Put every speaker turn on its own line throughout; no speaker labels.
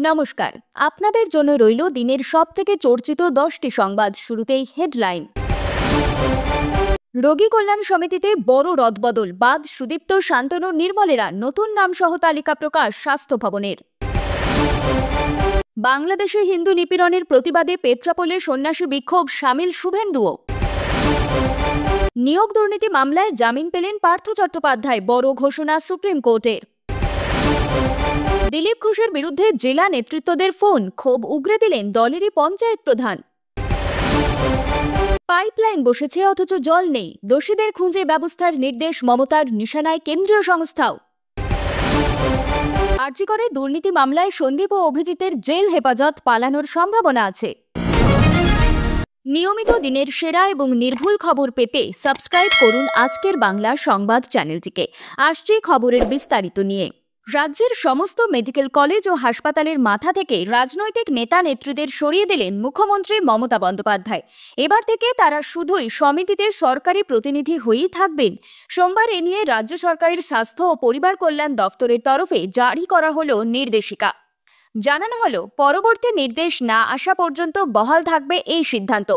নমস্কার, আপনাদের জন্য রইল দিনের সবথেকে চর্চিত 10টি সংবাদ। শুরুতেই হেডলাইন। রোগী কল্যাণ সমিতিতে বড় রদবদল, বাদ সুদীপ্ত, শান্তনু, নির্মলেরা, নতুন নাম সহ তালিকা প্রকাশ স্বাস্থ্য ভবনের। বাংলাদেশে হিন্দু নিপীড়নের প্রতিবাদে পেট্রাপোলে সন্ন্যাসী বিক্ষোভ, সামিল শুভেন্দুও। নিয়োগ দুর্নীতি মামলায় জামিন পেলেন পার্থ চট্টোপাধ্যায়, বড় ঘোষণা সুপ্রিম কোর্টের। দিলীপ ঘোষের বিরুদ্ধে জেলা নেতৃত্বদের ফোন, ক্ষোভ উগরে দিলেন দলেরই পঞ্চায়েত প্রধান। পাইপলাইন বসেছে অথচ জল নেই, দোষীদের খুঁজে ব্যবস্থার নির্দেশ মমতার, নিশানায় কেন্দ্রীয় সংস্থাও। আরজিকরে দুর্নীতি মামলায় সন্দীপ ও অভিজিতের জেল হেফাজত, পালানোর সম্ভাবনা আছে। নিয়মিত দিনের সেরা এবং নির্ভুল খবর পেতে সাবস্ক্রাইব করুন আজকের বাংলা সংবাদ চ্যানেলটিকে। আসছে খবরের বিস্তারিত নিয়ে। রাজ্যের সমস্ত মেডিকেল কলেজ ও হাসপাতালের মাথা থেকে রাজনৈতিক নেতা নেত্রীদের সরিয়ে দিলেন মুখ্যমন্ত্রী মমতা বন্দ্যোপাধ্যায়। এবার থেকে তারা শুধুই সমিতিতে সরকারি প্রতিনিধি হয়েই থাকবেন। সোমবার এ নিয়ে রাজ্য সরকারের স্বাস্থ্য ও পরিবার কল্যাণ দফতরের তরফে জারি করা হলো নির্দেশিকা। জানানো হলো, পরবর্তী নির্দেশ না আসা পর্যন্ত বহাল থাকবে এই সিদ্ধান্ত।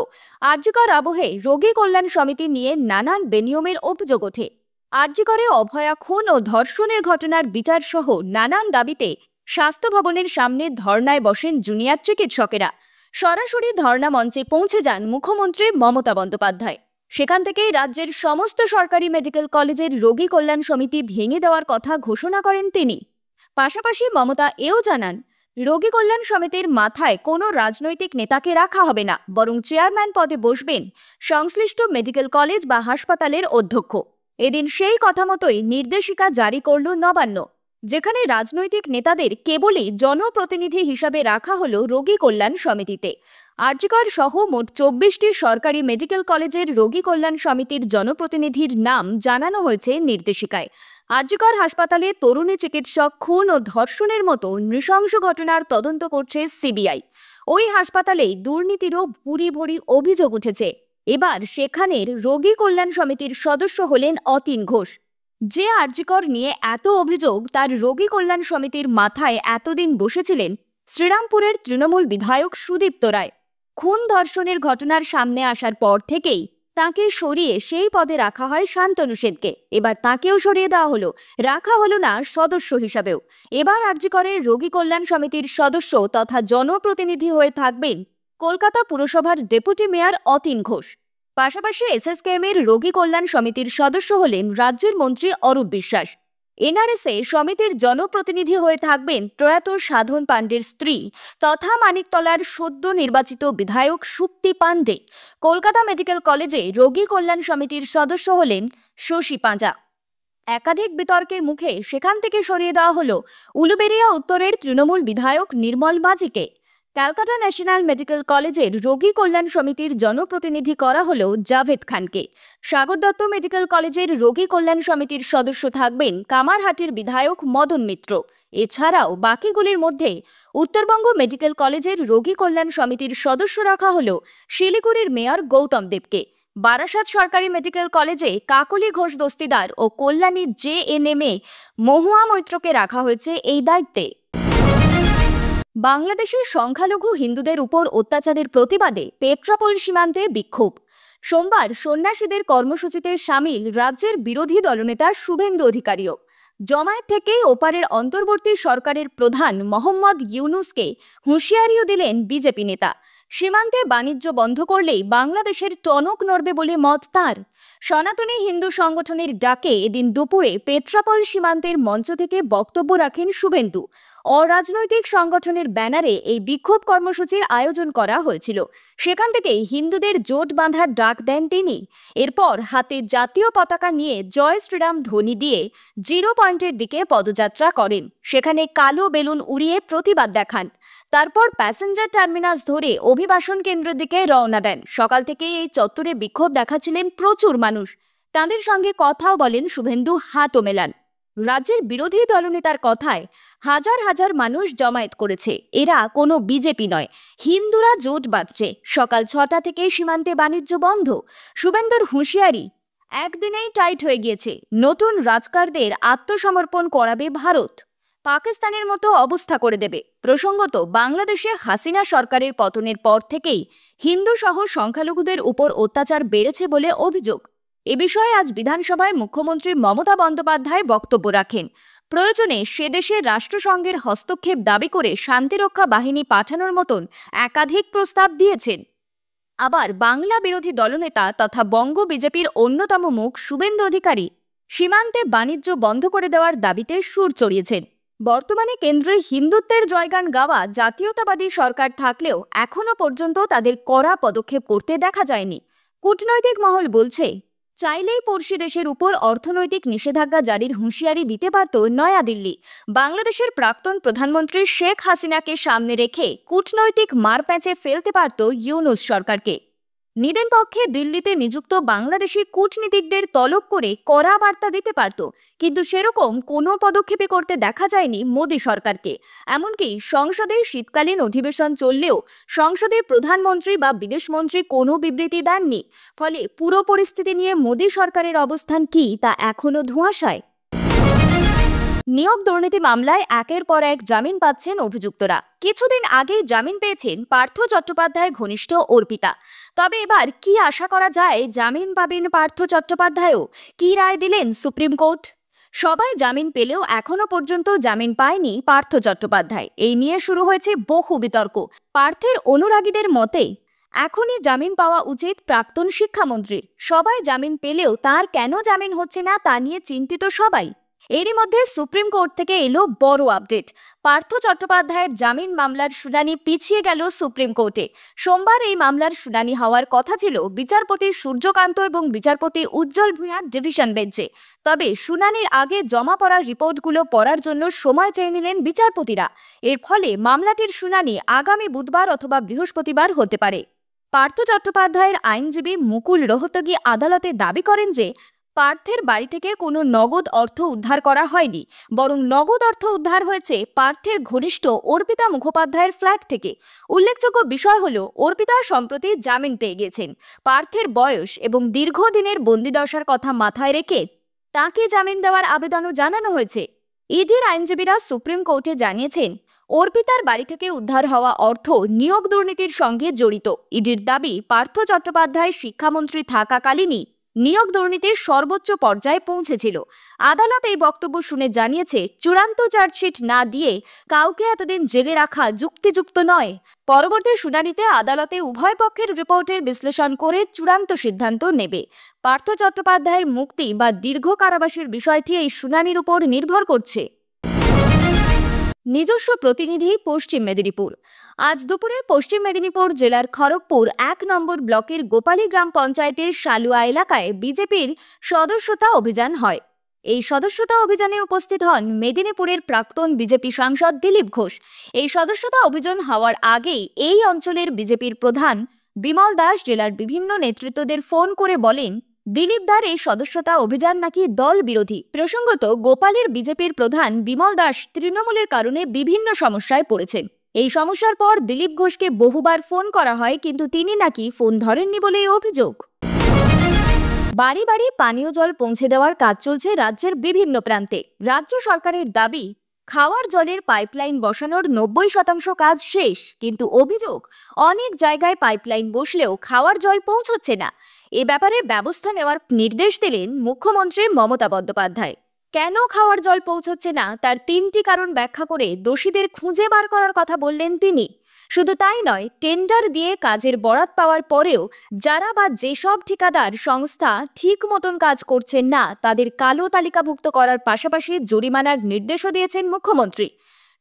আরজিকর আবহে রোগী কল্যাণ সমিতি নিয়ে নানান বেনিয়মের অভিযোগ ওঠে। আরজিকরে অভয়া খুন ও ধর্ষণের ঘটনার বিচার সহ নানান দাবিতে স্বাস্থ্য ভবনের সামনে ধর্নায় বসেন জুনিয়র চিকিৎসকেরা। সরাসরি ধর্না মঞ্চে পৌঁছে যান মুখ্যমন্ত্রী মমতা বন্দ্যোপাধ্যায়। সেখান থেকেই রাজ্যের সমস্ত সরকারি মেডিকেল কলেজের রোগী কল্যাণ সমিতি ভেঙে দেওয়ার কথা ঘোষণা করেন তিনি। পাশাপাশি মমতা এও জানান, রোগী কল্যাণ সমিতির মাথায় কোনো রাজনৈতিক নেতাকে রাখা হবে না, বরং চেয়ারম্যান পদে বসবেন সংশ্লিষ্ট মেডিকেল কলেজ বা হাসপাতালের অধ্যক্ষ। এদিন সেই কথা মতোই নির্দেশিকা জারি করল নবান্ন, যেখানে রাজনৈতিক নেতাদের কেবলই জনপ্রতিনিধি হিসাবে রাখা হলো রোগী কল্যাণ সমিতিতে। আরজিকর সহ মোট 24টি সরকারি মেডিকেল কলেজের রোগী কল্যাণ সমিতির জনপ্রতিনিধির নাম জানানো হয়েছে নির্দেশিকায়। আরজিকর হাসপাতালে তরুণী চিকিৎসক খুন ও ধর্ষণের মতো নৃশংস ঘটনার তদন্ত করছে সিবিআই। ওই হাসপাতালেই দুর্নীতিরও ভুরি ভুরি অভিযোগ উঠেছে। এবার সেখানের রোগী কল্যাণ সমিতির সদস্য হলেন অতীন ঘোষ। যে আরজিকর নিয়ে এত অভিযোগ, তার রোগী কল্যাণ সমিতির মাথায় এতদিন বসেছিলেন শ্রীরামপুরের তৃণমূল বিধায়ক সুদীপ্ত রায়। খুন ধর্ষণের ঘটনার সামনে আসার পর থেকেই তাকে সরিয়ে সেই পদে রাখা হয় শান্তনু সেনকে। এবার তাকেও সরিয়ে দেওয়া হলো, রাখা হলো না সদস্য হিসাবেও। এবার আরজিকরের রোগী কল্যাণ সমিতির সদস্য তথা জনপ্রতিনিধি হয়ে থাকবেন কলকাতা পুরসভার ডেপুটি মেয়র অতীন ঘোষ। পাশাপাশি এসএসকেএম-এর রোগী কল্যাণ সমিতির সদস্য হলেন রাজ্যের মন্ত্রী অরূপ বিশ্বাস। এনআরএস-এ সমিতির জনপ্রতিনিধি হয়ে থাকবেন প্রয়াত সাধন পাণ্ডের স্ত্রী তথা মানিকতলার সদ্য নির্বাচিত বিধায়ক সুপ্তি পাণ্ডে। কলকাতা মেডিকেল কলেজে রোগী কল্যাণ সমিতির সদস্য হলেন শশী পাঁজা। একাধিক বিতর্কের মুখে সেখান থেকে সরিয়ে দেওয়া হলো উলুবেড়িয়া উত্তরের তৃণমূল বিধায়ক নির্মল মাঝিকে। ক্যালকাটা ন্যাশনাল মেডিকেল কলেজের রোগী কল্যাণ সমিতির জনপ্রতিনিধি করা হলো জাভেদ খানকে। সাগর দত্ত মেডিকেল কলেজের রোগী কল্যাণ সমিতির সদস্য থাকবেন কামারহাটির বিধায়ক মদন মিত্র। এছাড়াও বাকিগুলির মধ্যে উত্তরবঙ্গ মেডিকেল কলেজের রোগী কল্যাণ সমিতির সদস্য রাখা হলো শিলিগুড়ির মেয়র গৌতম দেবকে। বারাসাত সরকারি মেডিকেল কলেজে কাকলি ঘোষ দস্তিদার ও কল্যাণী জেএনএম-এ মহুয়া মৈত্রকে রাখা হয়েছে এই দায়িত্বে। বাংলাদেশের সংখ্যালঘু হিন্দুদের উপর অত্যাচারের প্রতিবাদে পেট্রাপোল সীমান্তে বিক্ষোভ। সোমবার সন্ন্যাসীদের কর্মসূচিতে সামিল রাজ্যের বিরোধী দলনেতা শুভেন্দু অধিকারীও। জমায়েত থেকে ওপারের অন্তর্বর্তী সরকারের প্রধান মোহাম্মদ ইউনুসকে হুঁশিয়ারিও দিলেন বিজেপি নেতা। সীমান্তে বাণিজ্য বন্ধ করলেই বাংলাদেশের টনক নড়বে বলে মত তাঁর। সনাতনী হিন্দু সংগঠনের ডাকে এদিন দুপুরে পেট্রাপোল সীমান্তের মঞ্চ থেকে বক্তব্য রাখেন শুভেন্দু। অরাজনৈতিক সংগঠনের ব্যানারে এই বিক্ষোভ কর্মসূচির আয়োজন করা হয়েছিল। সেখান থেকেই হিন্দুদের জোট বাঁধার ডাক দেন তিনি। এরপর হাতে জাতীয় পতাকা নিয়ে জয় শ্রীরাম ধ্বনি দিয়ে জিরো পয়েন্টের দিকে পদযাত্রা করেন। সেখানে কালো বেলুন উড়িয়ে প্রতিবাদ দেখান। তারপর প্যাসেঞ্জার টার্মিনাস ধরে অভিবাসন কেন্দ্রের দিকে রওনা দেন। সকাল থেকেই এই চত্বরে বিক্ষোভ দেখাচ্ছিলেন প্রচুর মানুষ। তাদের সঙ্গে কথাও বলেন শুভেন্দু, হাতও মেলান। রাজ্যের বিরোধী দলনেতার কথায় হাজার হাজার মানুষ জমায়েত করেছে। এরা কোনো বিজেপি নয়, হিন্দুরা জোট বাঁধছে। সকাল 6টা থেকে সীমান্তে বাণিজ্য বন্ধ। শুভেন্দুর হুঁশিয়ারি, একদিনেই টাইট হয়ে গিয়েছে, নতুন রাজকারদের আত্মসমর্পণ করাবে ভারত। পাকিস্তানের মতো অবস্থা করে দেবে। প্রসঙ্গত, বাংলাদেশে হাসিনা সরকারের পতনের পর থেকেই হিন্দু সহ সংখ্যালঘুদের উপর অত্যাচার বেড়েছে বলে অভিযোগ। এ বিষয়ে আজ বিধানসভায় মুখ্যমন্ত্রী মমতা বন্দ্যোপাধ্যায় বক্তব্য রাখেন। প্রয়োজনে সে দেশে রাষ্ট্রসংঘের হস্তক্ষেপ দাবি করে শান্তিরক্ষা বাহিনী পাঠানোর মতন একাধিক প্রস্তাব দিয়েছেন। আবার বাংলা বিরোধী দলনেতা তথা বঙ্গ বিজেপির অন্যতম মুখ শুভেন্দু অধিকারী সীমান্তে বাণিজ্য বন্ধ করে দেওয়ার দাবিতে সুর চড়িয়েছেন। বর্তমানে কেন্দ্রে হিন্দুত্বের জয়গান গাওয়া জাতীয়তাবাদী সরকার থাকলেও এখনো পর্যন্ত তাদের কড়া পদক্ষেপ করতে দেখা যায়নি। কূটনৈতিক মহল বলছে, চাইলেই পড়শি দেশের উপর অর্থনৈতিক নিষেধাজ্ঞা জারির হুঁশিয়ারি দিতে পারত নয়াদিল্লি। বাংলাদেশের প্রাক্তন প্রধানমন্ত্রী শেখ হাসিনাকে সামনে রেখে কূটনৈতিক মারপ্যাঁচে ফেলতে পারত ইউনূস সরকারকে। নিদেন পক্ষে দিল্লিতে নিযুক্ত বাংলাদেশি কূটনীতিকদের তলব করে কড়া বার্তা দিতে পারত, কিন্তু সেরকম কোনো পদক্ষেপই করতে দেখা যায়নি মোদী সরকারকে। এমনকি সংসদের শীতকালীন অধিবেশন চললেও সংসদে প্রধানমন্ত্রী বা বিদেশমন্ত্রী কোনো বিবৃতি দেননি। ফলে পুরো পরিস্থিতি নিয়ে মোদী সরকারের অবস্থান কি তা এখনো ধোঁয়াশায়। নিয়োগ দুর্নীতি মামলায় একের পর এক জামিন পাচ্ছেন অভিযুক্তরা। কিছুদিন আগেই জামিন পেয়েছেন পার্থ চট্টোপাধ্যায় ঘনিষ্ঠ অর্পিতা। তবে এবার কি আশা করা যায়, জামিন পাবেন পার্থ চট্টোপাধ্যায়ও? কি রায় দিলেন সুপ্রিম কোর্ট? সবাই জামিন পেলেও এখনো পর্যন্ত জামিন পায়নি পার্থ চট্টোপাধ্যায়। এই নিয়ে শুরু হয়েছে বহু বিতর্ক। পার্থের অনুরাগীদের মতে এখনই জামিন পাওয়া উচিত প্রাক্তন শিক্ষামন্ত্রীর। সবাই জামিন পেলেও তার কেন জামিন হচ্ছে না তা নিয়ে চিন্তিত সবাই। এরই মধ্যে সুপ্রিম কোর্ট থেকে এলো বড় আপডেট। পার্থ চট্টোপাধ্যায়ের জামিন মামলার শুনানি পিছিয়ে গেল সুপ্রিম কোর্টে। সোমবার এই মামলার শুনানি হওয়ার কথা ছিল বিচারপতি সূর্যকান্ত এবং বিচারপতি উজ্জ্বল ভূঁইয়ার ডিভিশন বেঞ্চে। তবে শুনানির আগে জমা পড়া রিপোর্টগুলো পড়ার জন্য সময় চেয়ে নিলেন বিচারপতিরা। এর ফলে মামলাটির শুনানি আগামী বুধবার অথবা বৃহস্পতিবার হতে পারে। পার্থ চট্টোপাধ্যায়ের আইনজীবী মুকুল রোহতগী আদালতে দাবি করেন যে পার্থের বাড়ি থেকে কোনো নগদ অর্থ উদ্ধার করা হয়নি, বরং নগদ অর্থ উদ্ধার হয়েছে পার্থের ঘনিষ্ঠ অর্পিতা মুখোপাধ্যায়ের ফ্ল্যাট থেকে। উল্লেখযোগ্য বিষয় হলো, অর্পিতা সম্প্রতি জামিন পেয়ে গেছেন। পার্থের বয়স এবং দীর্ঘদিনের বন্দিদশার কথা মাথায় রেখে তাকে জামিন দেওয়ার আবেদনও জানানো হয়েছে। ইডির আইনজীবীরা সুপ্রিম কোর্টে জানিয়েছেন, অর্পিতার বাড়ি থেকে উদ্ধার হওয়া অর্থ নিয়োগ দুর্নীতির সঙ্গে জড়িত। ইডির দাবি, পার্থ চট্টোপাধ্যায় শিক্ষামন্ত্রী থাকাকালীনই নিয়োগ দুর্নীতির সর্বোচ্চ পর্যায়ে পৌঁছেছিল। আদালত এই বক্তব্য শুনে জানিয়েছে, চূড়ান্ত চার্জশিট না দিয়ে কাউকে এতদিন জেলে রাখা যুক্তিযুক্ত নয়। পরবর্তী শুনানিতে আদালতে উভয় পক্ষের রিপোর্টের বিশ্লেষণ করে চূড়ান্ত সিদ্ধান্ত নেবে। পার্থ চট্টোপাধ্যায়ের মুক্তি বা দীর্ঘ কারাবাসের বিষয়টি এই শুনানির উপর নির্ভর করছে। নিজস্ব প্রতিনিধি পশ্চিম মেদিনীপুর। আজ দুপুরে পশ্চিম মেদিনীপুর জেলার খড়গপুর ১ নম্বর ব্লকের গোপালী গ্রাম পঞ্চায়েতের শালুয়া এলাকায় বিজেপির সদস্যতা অভিযান হয়। এই সদস্যতা অভিযানে উপস্থিত হন মেদিনীপুরের প্রাক্তন বিজেপি সাংসদ দিলীপ ঘোষ। এই সদস্যতা অভিযান হওয়ার আগেই এই অঞ্চলের বিজেপির প্রধান বিমল দাস জেলার বিভিন্ন নেতৃত্বদের ফোন করে বলেন, দিলীপ দার এই সদস্যতা অভিযান নাকি দল বিরোধী। প্রসঙ্গত, গোপালের বিজেপির প্রধান বিমল দাস তৃণমূলের কারণে বিভিন্ন সমস্যায় পড়েছেন। এই সমস্যার পর দিলীপ ঘোষকে বহুবার ফোন করা হয়, কিন্তু তিনি নাকি ফোন ধরেননি বলেই অভিযোগ। বাড়ি বাড়ি পানীয় জল পৌঁছে দেওয়ার কাজ চলছে রাজ্যের বিভিন্ন প্রান্তে। রাজ্য সরকারের দাবি, খাওয়ার জলের পাইপলাইন বসানোর ৯০% কাজ শেষ, কিন্তু অভিযোগ অনেক জায়গায় পাইপলাইন বসলেও খাওয়ার জল পৌঁছচ্ছে না। এ ব্যাপারে ব্যবস্থা নেওয়ার নির্দেশ দিলেন মুখ্যমন্ত্রী মমতা বন্দ্যোপাধ্যায়। কেন খাওয়ার জল পৌঁছচ্ছে না তার ৩টি কারণ ব্যাখ্যা করে দোষীদের খুঁজে বার করার কথা বললেন তিনি। শুধু তাই নয়, টেন্ডার দিয়ে কাজের বরাত পাওয়ার পরেও যারা বা যেসব ঠিকাদার সংস্থা ঠিক মতন কাজ করছেন না তাদের কালো তালিকাভুক্ত করার পাশাপাশি জরিমানার নির্দেশও দিয়েছেন মুখ্যমন্ত্রী।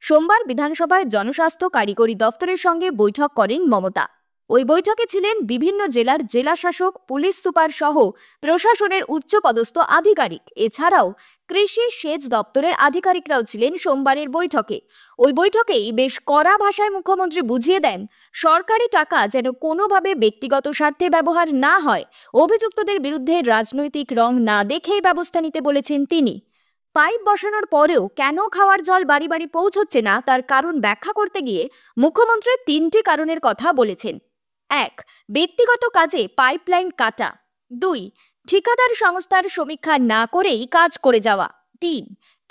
সোমবার বিধানসভায় জনস্বাস্থ্য কারিগরি দফতরের সঙ্গে বৈঠক করেন মমতা। ওই বৈঠকে ছিলেন বিভিন্ন জেলার জেলাশাসক, পুলিশ সুপার সহ প্রশাসনের উচ্চপদস্থ আধিকারিক। এছাড়াও কৃষি সেচ দপ্তরের আধিকারিকরাও ছিলেন সোমবারের বৈঠকে। ওই বৈঠকেই বেশ কড়া ভাষায় মুখ্যমন্ত্রী বুঝিয়ে দেন, সরকারি টাকা যেন কোনোভাবে ব্যক্তিগত স্বার্থে ব্যবহার না হয়। অভিযুক্তদের বিরুদ্ধে রাজনৈতিক রং না দেখেই ব্যবস্থা নিতে বলেছেন তিনি। পাইপ বসানোর পরেও কেন খাওয়ার জল বাড়ি বাড়ি পৌঁছচ্ছে না তার কারণ ব্যাখ্যা করতে গিয়ে মুখ্যমন্ত্রী ৩টি কারণের কথা বলেছেন। ১. ব্যক্তিগত কাজে পাইপলাইন কাটা। ২. ঠিকাদার সংস্থার সমীক্ষা না করেই কাজ করে যাওয়া। ৩.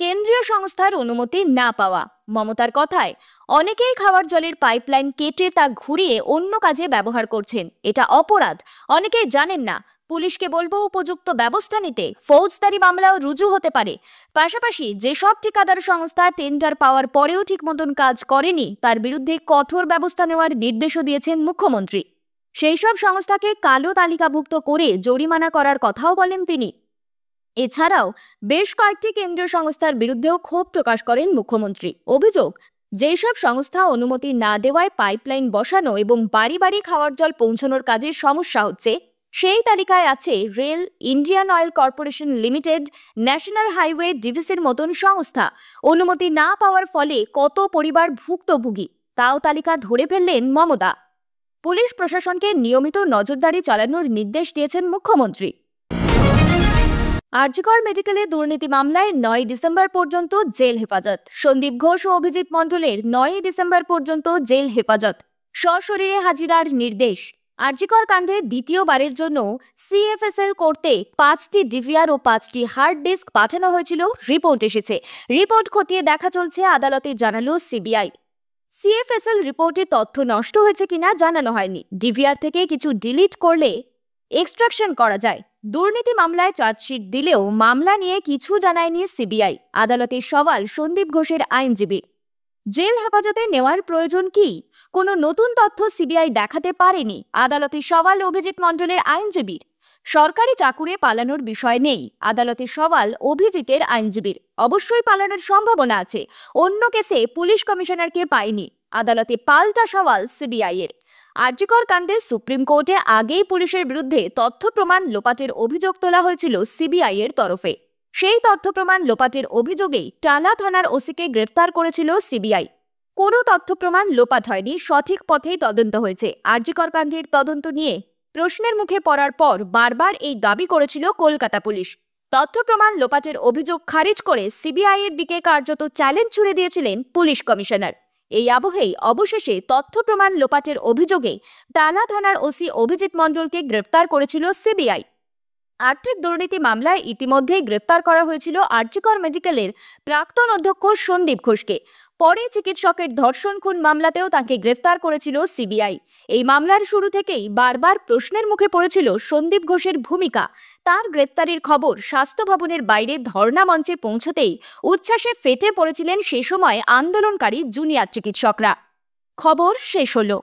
কেন্দ্রীয় সংস্থার অনুমতি না পাওয়া। মমতার কথায়, অনেকেই খাওয়ার জলের পাইপলাইন কেটে তা ঘুরিয়ে অন্য কাজে ব্যবহার করছেন। এটা অপরাধ। অনেকেই জানেন না। পুলিশকে বলবো উপযুক্ত ব্যবস্থা নিতে, ফৌজদারি মামলাও রুজু হতে পারে। পাশাপাশি যেসব ঠিকাদার সংস্থা টেন্ডার পাওয়ার পরেও ঠিক মতন কাজ করেনি তার বিরুদ্ধে কঠোর ব্যবস্থা নেওয়ার নির্দেশও দিয়েছেন মুখ্যমন্ত্রী। সেই সব সংস্থাকে কালো তালিকাভুক্ত করে জরিমানা করার কথাও বলেন তিনি। এছাড়াও বেশ কয়েকটি কেন্দ্রীয় সংস্থার বিরুদ্ধেও ক্ষোভ প্রকাশ করেন মুখ্যমন্ত্রী। অভিযোগ, যেসব সংস্থা অনুমতি না দেওয়ায় পাইপলাইন বসানো এবং বাড়ি বাড়ি খাওয়ার জল পৌঁছানোর কাজে সমস্যা হচ্ছে, সেই তালিকায় আছে rail, Indian Oil Corporation Limited, national highway ডিভিসির মতন সংস্থা। অনুমতি না পাওয়ার ফলে কত পরিবার ভুক্তভোগী তাও তালিকা ধরে ফেললেন মমতা। পুলিশ প্রশাসনকে নিয়মিত নজরদারি চালানোর নির্দেশ দিয়েছেন মুখ্যমন্ত্রী। আরজিকর মেডিকেলে দুর্নীতি মামলায় 9 ডিসেম্বর পর্যন্ত জেল হেফাজত। সন্দীপ ঘোষ ও অভিজিৎ মণ্ডলের 9 ডিসেম্বর পর্যন্ত জেল হেফাজত, সশরীরে হাজিরার নির্দেশ। আরজিকর কাণ্ডে দ্বিতীয়বারের জন্য সিএফএসএল করতে 5টি ডিভিআর ও 5টি হার্ড ডিস্ক পাঠানো হয়েছিল। রিপোর্ট এসেছে। রিপোর্ট খতিয়ে দেখা চলছে, আদালতে জানালো সিবিআই। সিএফএসএল রিপোর্টে তথ্য নষ্ট হয়েছে কিনা জানানো হয়নি। ডিভিআর থেকে কিছু ডিলিট করলে এক্সট্রাকশন করা যায়। দুর্নীতি মামলায় চার্জশিট দিলেও মামলা নিয়ে কিছু জানায়নি সিবিআই। আদালতে সওয়াল সন্দীপ ঘোষের আইনজীবীর। জেল হেফাজতে নেওয়ার প্রয়োজন কি? কোনো নতুন তথ্য সিবিআই দেখাতে পারেনি। আদালতে সওয়াল অভিজিৎ মণ্ডলের আইনজীবীর। সরকারি চাকুরে পালানোর বিষয় নেই। আদালতে সওয়াল অভিজিতের আইনজীবীর। অবশ্যই পালানোর সম্ভাবনা আছে। অন্য কেসে পুলিশ কমিশনারকে পায়নি। আদালতে পাল্টা সওয়াল সিবিআই এর। আরজিকর কাণ্ডে সুপ্রিম কোর্টে আগেই পুলিশের বিরুদ্ধে তথ্য প্রমাণ লোপাটের অভিযোগ তোলা হয়েছিল সিবিআই এর তরফে। সেই তথ্য প্রমাণ লোপাটের অভিযোগেই টালা থানার ওসিকে গ্রেফতার করেছিল সিবিআই। কোনো তথ্য প্রমাণ লোপাট হয়নি, সঠিক পথেই তদন্ত হয়েছে। আরজিকর কাণ্ডের তদন্ত নিয়ে প্রশ্নের মুখে পড়ার পর বারবার এই দাবি করেছিল কলকাতা পুলিশ। তথ্য প্রমাণ লোপাটের অভিযোগ খারিজ করে সিবিআই এর দিকে কার্যত চ্যালেঞ্জ ছুড়ে দিয়েছিলেন পুলিশ কমিশনার। এই আবহেই অবশেষে তথ্য প্রমাণ লোপাটের অভিযোগে টালা থানার ওসি অভিজিৎ মণ্ডলকে গ্রেফতার করেছিল সিবিআই। আর্থিক দুর্নীতি মামলায় ইতিমধ্যেই গ্রেফতার করা হয়েছিল আরজিকর মেডিকেলের প্রাক্তন অধ্যক্ষ সন্দীপ ঘোষকে। পরে চিকিৎসকের ধর্ষণ খুন মামলাতেও তাকে গ্রেফতার করেছিল সিবিআই। এই মামলার শুরু থেকেই বারবার প্রশ্নের মুখে পড়েছিল সন্দীপ ঘোষের ভূমিকা। তার গ্রেফতারির খবর স্বাস্থ্য ভবনের বাইরে ধর্ণা মঞ্চে পৌঁছতেই উচ্ছ্বাসে ফেটে পড়েছিলেন সে সময় আন্দোলনকারী জুনিয়র চিকিৎসকরা। খবর শেষ হলো।